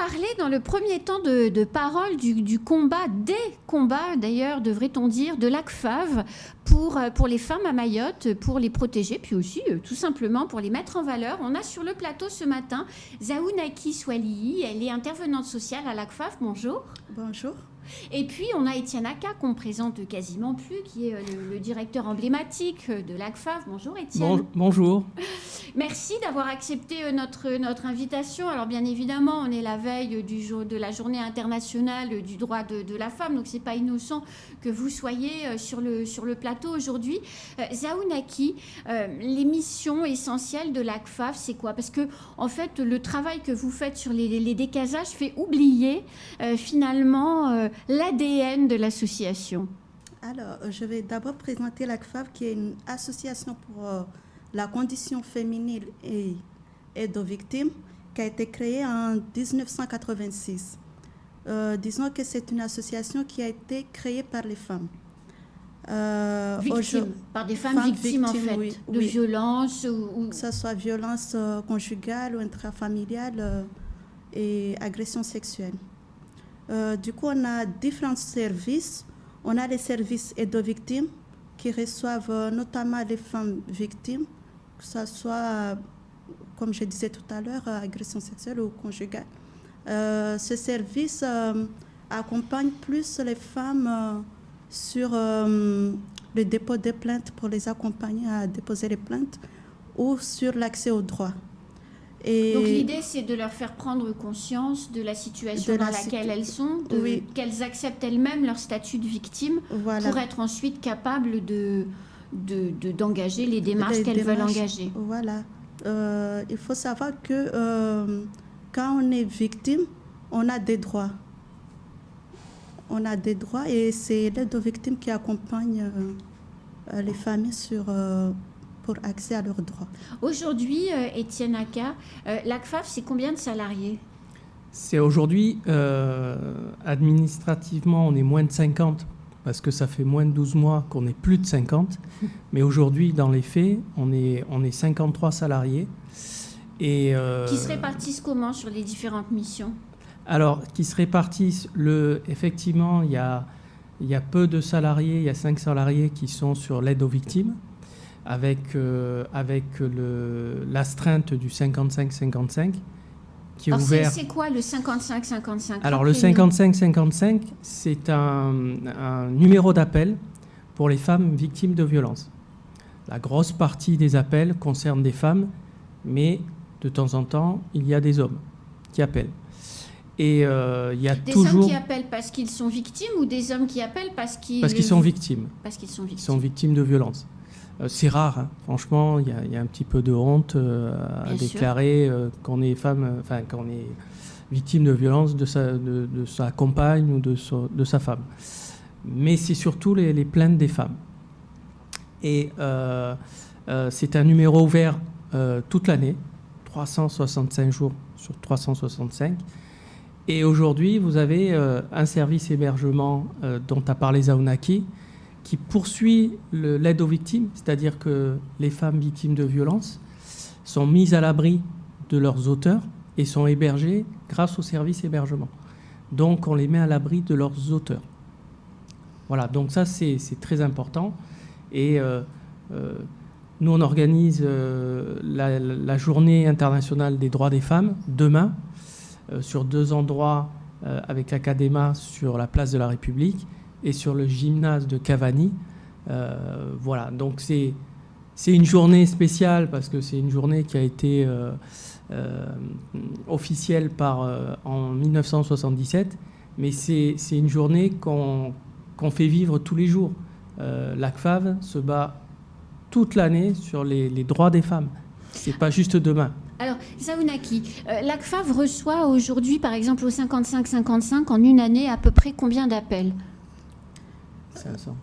parler dans le premier temps de parole du combat, des combats d'ailleurs, devrait-on dire, de l'ACFAV pour les femmes à Mayotte, pour les protéger, puis aussi tout simplement pour les mettre en valeur. On a sur le plateau ce matin Zaounaki Swalihi, elle est intervenante sociale à l'ACFAV. Bonjour. Bonjour. Et puis, on a Étienne Aka, qu'on présente quasiment plus, qui est le directeur emblématique de l'ACFAV. Bonjour Étienne. Bonjour. Merci d'avoir accepté notre invitation. Alors, bien évidemment, on est la veille de la journée internationale du droit de la femme, donc ce n'est pas innocent que vous soyez sur le plateau aujourd'hui. Zaounaki, les missions essentielles de l'ACFAV, c'est quoi? Parce que, en fait, le travail que vous faites sur les décasages fait oublier finalement l'ADN de l'association. Alors, je vais d'abord présenter l'ACFAV, qui est une association pour la condition féminine et de victimes, qui a été créée en 1986. Disons que c'est une association qui a été créée par les femmes. Victimes, par des femmes victimes en fait, oui, de violences ou... Que ce soit violence conjugale ou intrafamiliale et agression sexuelle. Du coup, on a différents services. On a les services aide-aux-victimes qui reçoivent notamment les femmes victimes, que ce soit, comme je disais tout à l'heure, agression sexuelle ou conjugale. Ce service accompagne plus les femmes sur le dépôt des plaintes pour les accompagner à déposer les plaintes ou sur l'accès aux droits. Et donc l'idée, c'est de leur faire prendre conscience de la situation dans laquelle elles sont, qu'elles acceptent elles-mêmes leur statut de victime, pour être ensuite capables d'engager les démarches qu'elles veulent engager. Voilà. Il faut savoir que quand on est victime, on a des droits. On a des droits et c'est l'aide aux victimes qui accompagne les familles pour accès à leurs droits. Aujourd'hui, Étienne Aka, l'ACFAV, c'est combien de salariés? C'est aujourd'hui, administrativement, on est moins de 50, parce que ça fait moins de 12 mois qu'on est plus de 50. Mais aujourd'hui, dans les faits, on est 53 salariés. Et, qui se répartissent comment sur les différentes missions? Alors, qui se répartissent, effectivement, il y a peu de salariés, il y a 5 salariés qui sont sur l'aide aux victimes, avec l'astreinte du 55-55 qui est ouvert. C'est quoi le 55-55? Alors le 55-55, c'est un numéro d'appel pour les femmes victimes de violences. La grosse partie des appels concerne des femmes, mais de temps en temps, il y a des hommes qui appellent. Et il y a des toujours... hommes qui appellent parce qu'ils sont victimes ou des hommes qui appellent parce qu'ils sont victimes. Parce qu'ils sont victimes. Ils sont victimes de violences. C'est rare, hein. Franchement, il y a un petit peu de honte à déclarer qu'on est qu'on est victime de violences de sa compagne ou de sa femme. Mais c'est surtout les plaintes des femmes. Et c'est un numéro ouvert toute l'année, 365 jours sur 365. Et aujourd'hui, vous avez un service hébergement dont a parlé Zaounaki, qui poursuit l'aide aux victimes, c'est-à-dire que les femmes victimes de violences sont mises à l'abri de leurs auteurs et sont hébergées grâce au service hébergement. Donc on les met à l'abri de leurs auteurs. Voilà, donc ça c'est très important. Et nous on organise la journée internationale des droits des femmes demain sur 2 endroits avec l'Académa sur la place de la République et sur le gymnase de Cavani. Voilà, donc c'est une journée spéciale parce que c'est une journée qui a été officielle en 1977, mais c'est une journée qu'on fait vivre tous les jours. L'ACFAV se bat toute l'année sur les droits des femmes. C'est pas juste demain. Alors, Zaounaki, l'ACFAV reçoit aujourd'hui, par exemple, au 55-55, en une année, à peu près combien d'appels? 500.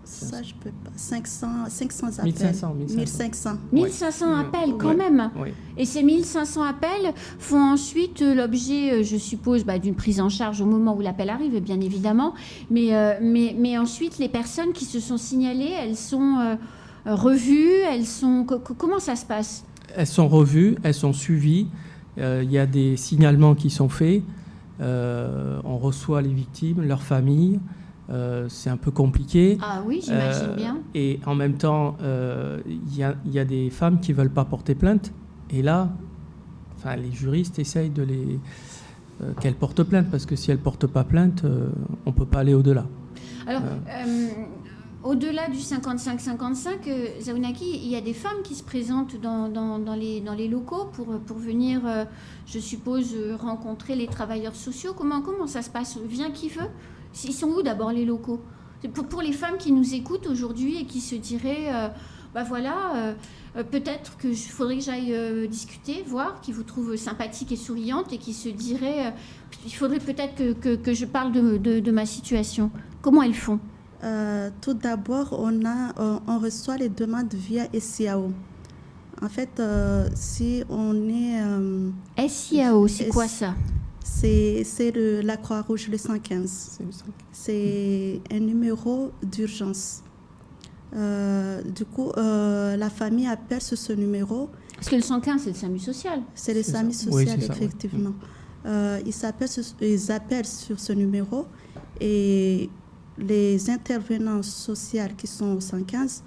Ça, je peux pas. 500 appels. 1500. 1500 appels, quand même. Oui. Et ces 1500 appels font ensuite l'objet, je suppose, d'une prise en charge au moment où l'appel arrive, bien évidemment. Mais ensuite, les personnes qui se sont signalées, elles sont revues, comment ça se passe? Elles sont revues, elles sont suivies. Il y a des signalements qui sont faits. On reçoit les victimes, leurs familles. C'est un peu compliqué. Ah oui, j'imagine bien. Et en même temps, il y a des femmes qui ne veulent pas porter plainte. Et là, les juristes essayent qu'elles portent plainte, parce que si elles ne portent pas plainte, on ne peut pas aller au-delà. Alors, au-delà du 55-55, Zaounaki, il y a des femmes qui se présentent dans les locaux pour venir, je suppose, rencontrer les travailleurs sociaux. Comment ça se passe? Vient qui veut? Ils sont où d'abord les locaux? Pour les femmes qui nous écoutent aujourd'hui et qui se diraient, peut-être qu'il faudrait que j'aille discuter, voir, qui vous trouvent sympathique et souriante et qui se diraient, il faudrait peut-être que je parle de ma situation. Comment elles font? Tout d'abord, on reçoit les demandes via SIAO. En fait, si on est... SIAO, c'est quoi ça? C'est la Croix-Rouge, le 115. C'est un numéro d'urgence. Du coup, la famille appelle sur ce numéro. Parce que le 115, c'est le SAMU social. C'est le SAMU social, oui, effectivement. Ils appellent sur ce numéro et les intervenants sociaux qui sont au 115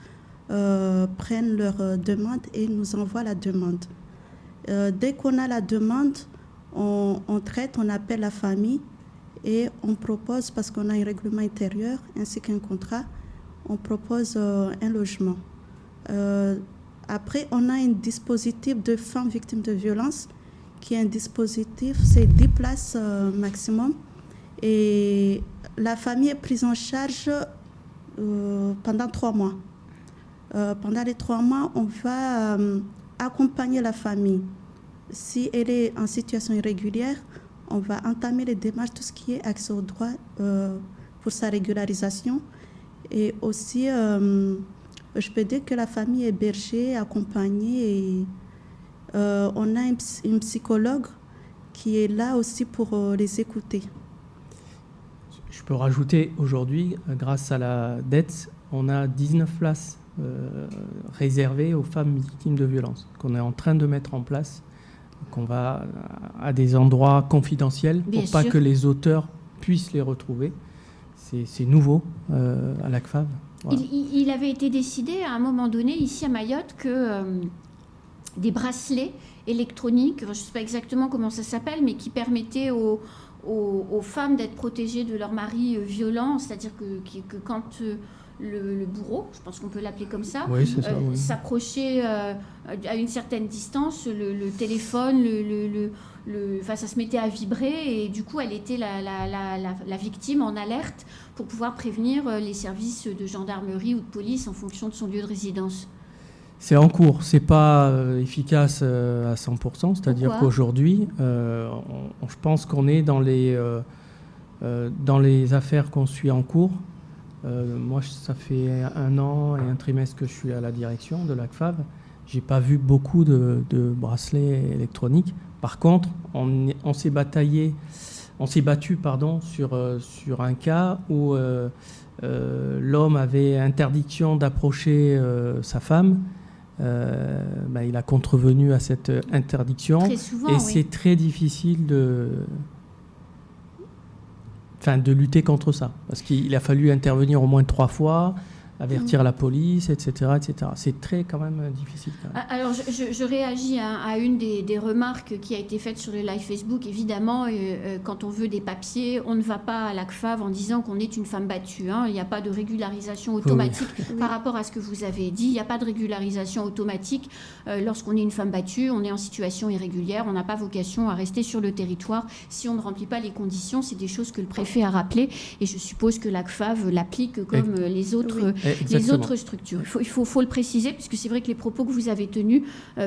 prennent leur demande et nous envoient la demande. Dès qu'on a la demande, on traite, on appelle la famille et on propose, parce qu'on a un règlement intérieur ainsi qu'un contrat, on propose un logement. Après, on a un dispositif de femmes victimes de violences qui est un dispositif, c'est 10 places maximum. Et la famille est prise en charge pendant 3 mois. Pendant les 3 mois, on va accompagner la famille. Si elle est en situation irrégulière, on va entamer les démarches, tout ce qui est accès au droit pour sa régularisation. Et aussi, je peux dire que la famille est hébergée, accompagnée. Et, on a une psychologue qui est là aussi pour les écouter. Je peux rajouter, aujourd'hui, grâce à la DETS, on a 19 places réservées aux femmes victimes de violences qu'on est en train de mettre en place, qu'on va à des endroits confidentiels pour pas que les auteurs puissent les retrouver. C'est nouveau à l'ACFAV. Voilà. Il avait été décidé à un moment donné ici à Mayotte que des bracelets électroniques, je ne sais pas exactement comment ça s'appelle, mais qui permettaient aux femmes d'être protégées de leur mari violent, c'est-à-dire que quand le bourreau, je pense qu'on peut l'appeler comme ça, oui, c'est ça, oui, s'approchait à une certaine distance, le téléphone, ça se mettait à vibrer et du coup elle était la victime en alerte pour pouvoir prévenir les services de gendarmerie ou de police en fonction de son lieu de résidence. C'est en cours, c'est pas efficace à 100%, c'est-à-dire Pourquoi qu'aujourd'hui, je pense qu'on est dans les affaires qu'on suit en cours. Moi, ça fait 1 an et un trimestre que je suis à la direction de l'ACFAV. J'ai pas vu beaucoup de bracelets électroniques. Par contre, on s'est battu sur un cas où l'homme avait interdiction d'approcher sa femme. Il a contrevenu à cette interdiction. Très souvent, et oui. C'est très difficile de lutter contre ça, parce qu'il a fallu intervenir au moins 3 fois, avertir la police, etc., etc. C'est quand même difficile. Quand même. Alors, je réagis à une des remarques qui a été faite sur le live Facebook. Évidemment, quand on veut des papiers, on ne va pas à l'ACFAV en disant qu'on est une femme battue. Hein. Il n'y a pas de régularisation automatique par rapport à ce que vous avez dit. Il n'y a pas de régularisation automatique lorsqu'on est une femme battue. On est en situation irrégulière. On n'a pas vocation à rester sur le territoire si on ne remplit pas les conditions. C'est des choses que le préfet a rappelées et je suppose que l'ACFAV l'applique comme les autres. Les autres structures. Il faut le préciser, puisque c'est vrai que les propos que vous avez tenus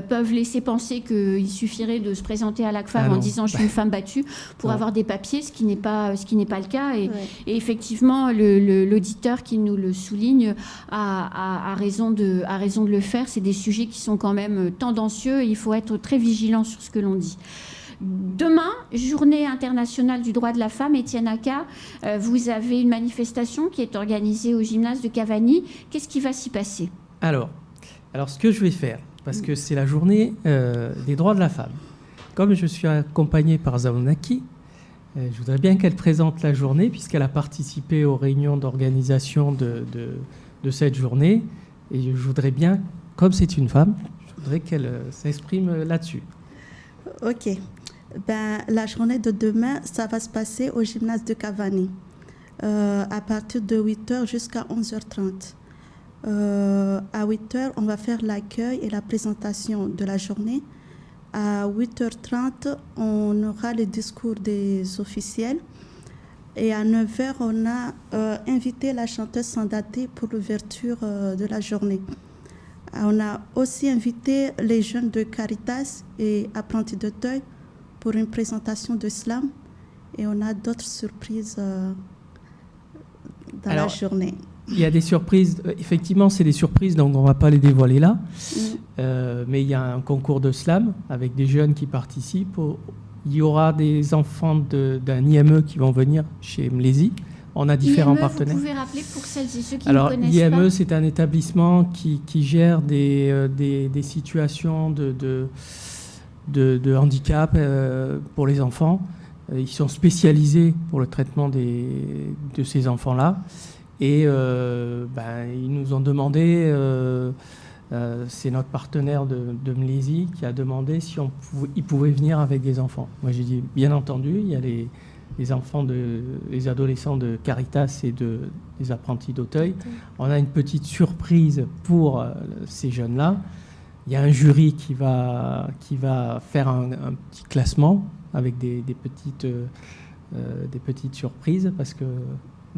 peuvent laisser penser qu'il suffirait de se présenter à l'ACFAV en disant « je suis une femme battue » pour avoir des papiers, ce qui n'est pas le cas. Et effectivement, l'auditeur qui nous le souligne a raison de le faire. C'est des sujets qui sont quand même tendancieux et il faut être très vigilant sur ce que l'on dit. Demain, journée internationale du droit de la femme, Étienne Aka, vous avez une manifestation qui est organisée au gymnase de Cavani. Qu'est-ce qui va s'y passer ? Alors, ce que je vais faire, parce que c'est la journée des droits de la femme, comme je suis accompagné par Zaunaki, je voudrais bien qu'elle présente la journée, puisqu'elle a participé aux réunions d'organisation de cette journée. Et je voudrais bien, comme c'est une femme, je voudrais qu'elle s'exprime là-dessus. Ok. La journée de demain, ça va se passer au gymnase de Cavani, à partir de 8h jusqu'à 11h30. À 8h, on va faire l'accueil et la présentation de la journée. À 8h30, on aura le discours des officiels. Et à 9h, on a invité la chanteuse Sandaté pour l'ouverture de la journée. On a aussi invité les jeunes de Caritas et apprentis d'Auteuil pour une présentation de slam. Et on a d'autres surprises dans la journée. Il y a des surprises, effectivement, c'est des surprises, donc on ne va pas les dévoiler là. Mais il y a un concours de slam avec des jeunes qui participent. Il y aura des enfants d'un IME qui vont venir chez Mlési. On a différents partenaires. Vous pouvez rappeler pour celles et ceux qui ne connaissent pas. l'IME, c'est un établissement qui gère des situations de handicap pour les enfants. Ils sont spécialisés pour le traitement de ces enfants-là. Et ils nous ont demandé, c'est notre partenaire de Mlési qui a demandé si ils pouvaient venir avec des enfants. Moi j'ai dit bien entendu, il y a les enfants, les adolescents de Caritas et des apprentis d'Auteuil. On a une petite surprise pour ces jeunes-là. Il y a un jury qui va faire un petit classement avec des petites surprises parce que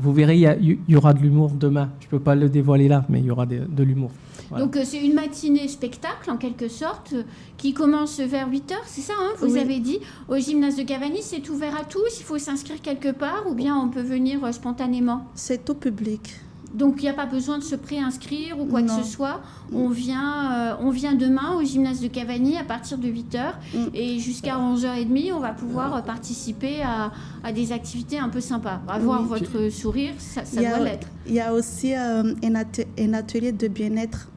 vous verrez, il y aura de l'humour demain. Je ne peux pas le dévoiler là, mais il y aura de l'humour. Voilà. Donc c'est une matinée spectacle en quelque sorte qui commence vers 8h, c'est ça vous avez dit, au gymnase de Cavani. C'est ouvert à tous, il faut s'inscrire quelque part ou bien on peut venir spontanément? C'est tout public. Donc il n'y a pas besoin de se préinscrire ou quoi que ce soit. On vient demain au gymnase de Cavani à partir de 8h et jusqu'à 11h30, on va pouvoir participer à des activités un peu sympas. Avoir votre sourire, ça doit l'être. Il y a aussi un atelier de bien-être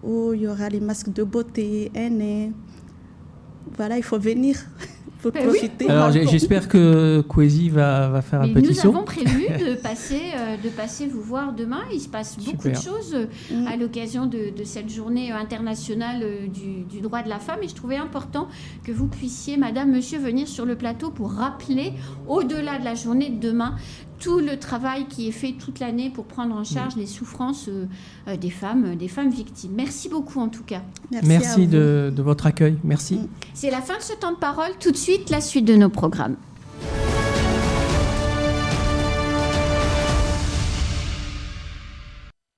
où il y aura les masques de beauté, aînés. Voilà, il faut venir. Profiter. Alors j'espère que Kwesi va faire un petit saut. Nous avons prévu de passer vous voir demain. Il se passe beaucoup de choses à l'occasion de cette journée internationale du droit de la femme. Et je trouvais important que vous puissiez, madame, monsieur, venir sur le plateau pour rappeler, au-delà de la journée de demain, tout le travail qui est fait toute l'année pour prendre en charge les souffrances des femmes victimes. Merci beaucoup en tout cas. Merci de votre accueil. Merci. C'est la fin de ce temps de parole. Tout de suite, la suite de nos programmes.